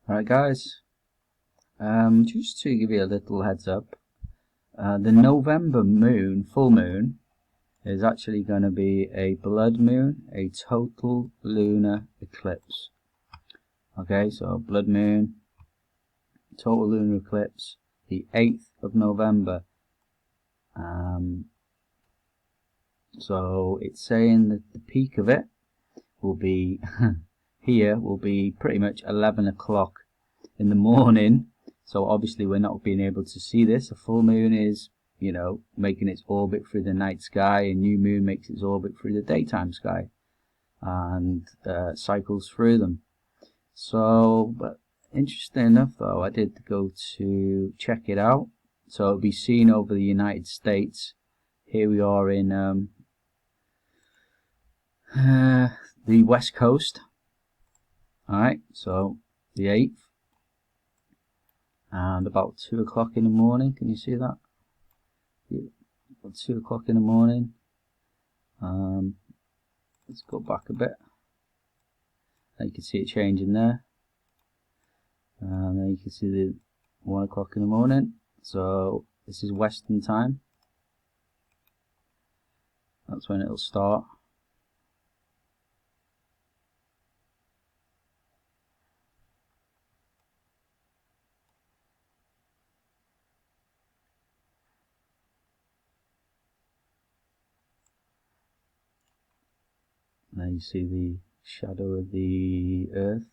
Alright guys, just to give you a little heads up, the November moon, full moon, is actually going to be a blood moon, a total lunar eclipse. Okay, so blood moon, total lunar eclipse, the 8th of November. So it's saying that the peak of it will be here will be pretty much 11 o'clock in the morning. So obviously we're not being able to see this. A full moon is, you know, making its orbit through the night sky. A new moon makes its orbit through the daytime sky and cycles through them. So, but interesting enough though, I did go to check it out. So it'll be seen over the United States. Here we are in the West Coast. Alright, so the 8th. And about 2 o'clock in the morning, can you see that? Yeah, about 2 o'clock in the morning. Let's go back a bit. Now you can see it changing there. And then you can see the 1 o'clock in the morning. So this is Western time. That's when it'll start. Now you see the shadow of the Earth.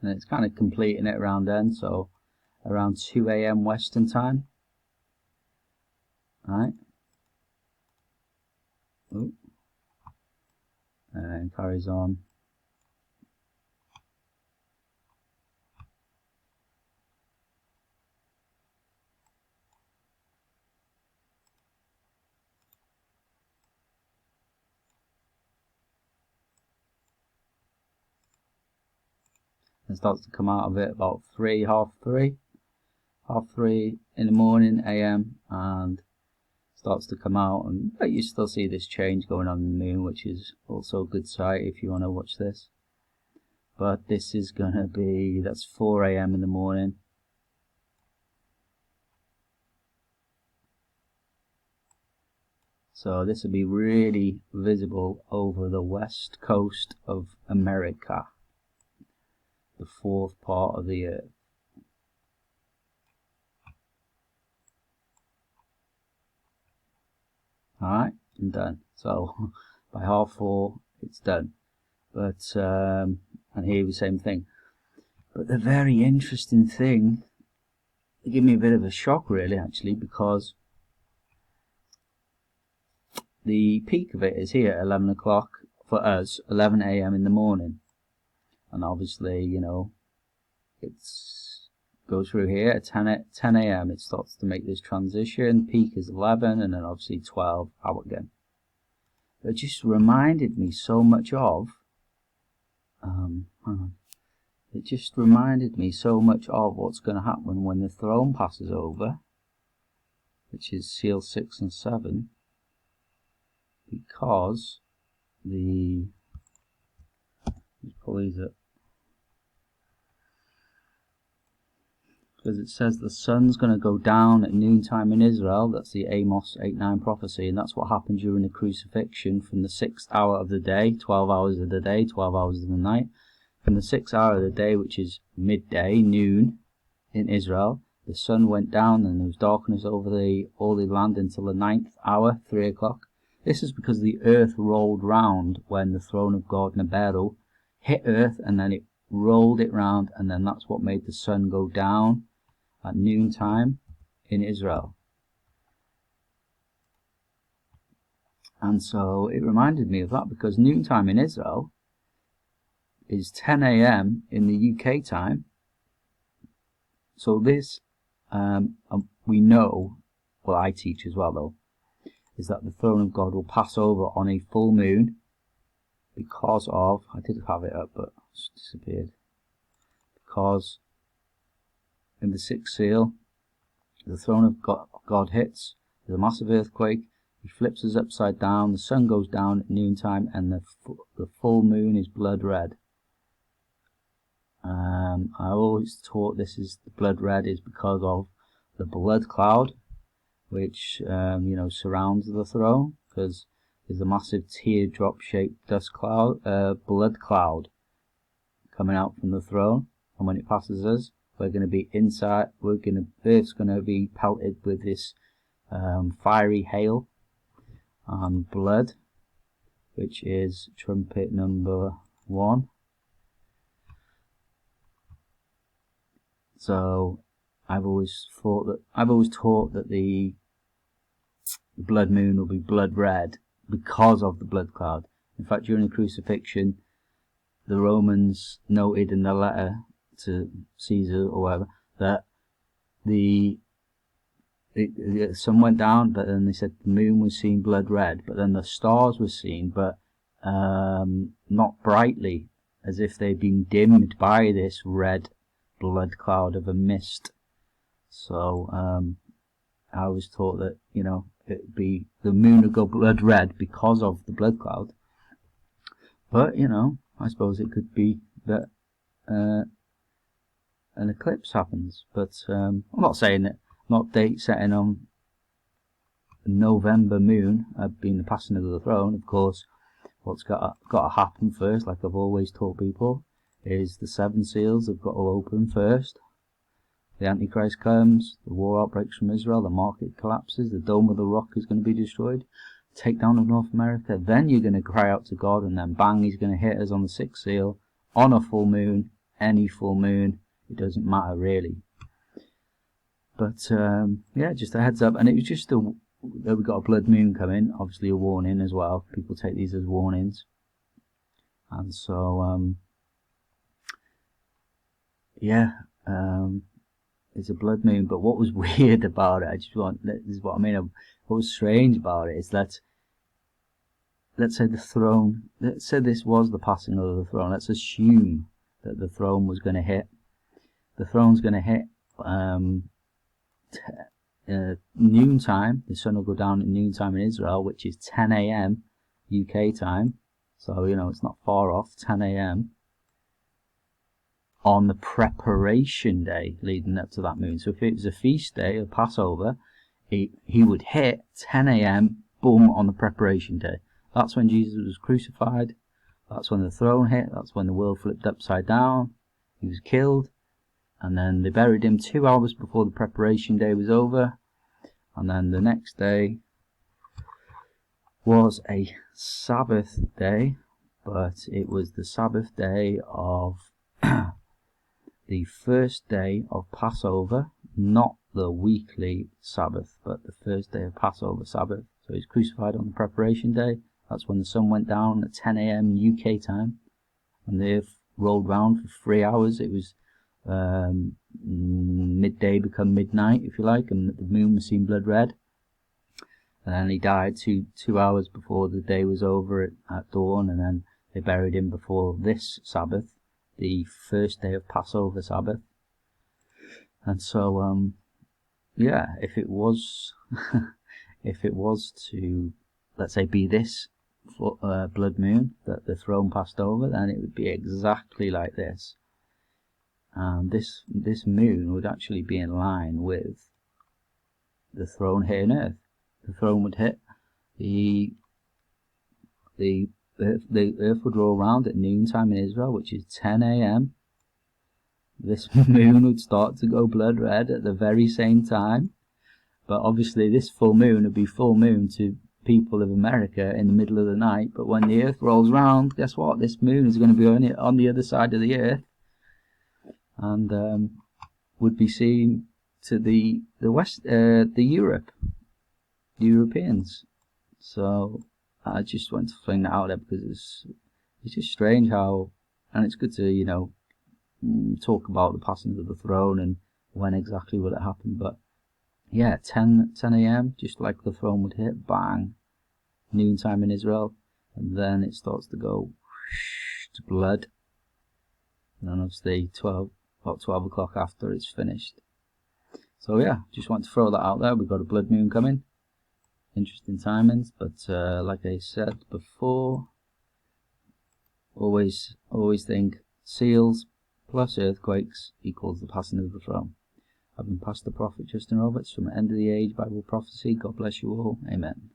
And it's kind of completing it around then, so around 2 AM Western time. Alright. And carries on. And starts to come out of it about half three in the morning AM, and starts to come out, and but you still see this change going on in the moon, which is also a good sight if you want to watch this. But this is gonna be, that's 4 AM in the morning. So this will be really visible over the west coast of America, the 4th part of the Earth. Alright, I'm done. So by 4:30 it's done. But and here the same thing. But the very interesting thing, it gave me a bit of a shock really actually, because the peak of it is here at 11 o'clock for us, 11 AM in the morning. And obviously, you know, it's goes through here at 10 AM. It starts to make this transition. Peak is 11, and then obviously 12 out again. It just reminded me so much of. It just reminded me so much of what's going to happen when the throne passes over, which is seal 6 and 7, because the pull these up. Because it says the sun's going to go down at noontime in Israel. That's the Amos 8:9 prophecy, and that's what happened during the crucifixion. From the 6th hour of the day, 12 hours of the day, 12 hours of the night. From the 6th hour of the day, which is midday, noon in Israel, the sun went down and there was darkness over all the land until the 9th hour, 3 o'clock. This is because the earth rolled round when the throne of God, Neberu, hit earth, and then it rolled it round, and then that's what made the sun go down at noontime in Israel. And so it reminded me of that, because noontime in Israel is 10 AM in the UK time. So this, we know, well I teach as well though, is that the throne of God will pass over on a full moon because of, I did have it up but it's disappeared, because in the 6th seal, the throne of God hits, there's a massive earthquake, He flips us upside down, the sun goes down at noontime, and the full moon is blood red. I always taught this is the blood red is because of the blood cloud, which surrounds the throne, because there's a massive teardrop-shaped dust cloud, blood cloud, coming out from the throne, and when it passes us, we're going to be inside. Earth's going to be pelted with this fiery hail and blood, which is trumpet number 1. So I've always taught that the blood moon will be blood red because of the blood cloud. In fact, during the crucifixion, the Romans noted in the letter to Caesar or whatever that the sun went down, but then they said the moon was seen blood red, but then the stars were seen, but not brightly, as if they'd been dimmed by this red blood cloud of a mist. So I was taught that it'd be the moon would go blood red because of the blood cloud. But I suppose it could be that an eclipse happens. But I'm not saying that. Not date setting on November moon being the passing of the throne. Of course, what's got to happen first, like I've always taught people, is the 7 seals have got to open first. The Antichrist comes, the war outbreaks from Israel, the market collapses, the Dome of the Rock is going to be destroyed, takedown of North America. Then you're going to cry out to God, and then bang, he's going to hit us on the 6th seal, on a full moon, any full moon. It doesn't matter really. But yeah, just a heads up. And it was just that we got a blood moon coming, obviously a warning as well. People take these as warnings. And so yeah, it's a blood moon. But what was weird about it, this is what I mean, what was strange about it is that, let's say this was the passing of the throne. Let's assume that the throne was going to hit. The throne's going to hit noontime. The sun will go down at noontime in Israel, which is 10 a.m. UK time. So it's not far off. 10 a.m. on the preparation day leading up to that moon. So if it was a feast day of Passover, he would hit 10 a.m. boom on the preparation day. That's when Jesus was crucified. That's when the throne hit. That's when the world flipped upside down. He was killed. And then they buried him 2 hours before the preparation day was over. And then the next day was a Sabbath day, but it was the Sabbath day of the first day of Passover, not the weekly Sabbath, but the first day of Passover Sabbath. So he's crucified on the preparation day. That's when the sun went down at 10 a.m. UK time, and the earth rolled round for 3 hours. It was midday become midnight, if you like, and the moon was seen blood red. And then he died two hours before the day was over at dawn, and then they buried him before this Sabbath, the first day of Passover Sabbath. And so yeah, if it was to, let's say, be this blood moon that the throne passed over, then it would be exactly like this. And this moon would actually be in line with the throne hitting Earth. The throne would hit, the Earth would roll around at noontime in Israel, which is 10 a.m. This moon would start to go blood red at the very same time. But obviously this full moon would be full moon to people of America in the middle of the night. But when the Earth rolls round, guess what? This moon is going to be on the other side of the Earth. And would be seen to the Europeans. So I just want to fling that out there because it's just strange how, and it's good to talk about the passing of the throne and when exactly will it happen. But yeah, 10 a.m. just like the throne would hit, bang, noontime in Israel, and then it starts to go to blood, and then obviously 12 o'clock after it's finished. So yeah, just want to throw that out there. We've got a blood moon coming. interesting timings. But like I said before, always think seals plus earthquakes equals the passing of the throne. I've been Pastor Prophet Justin Roberts from End of the Age Bible Prophecy. God bless you all. Amen.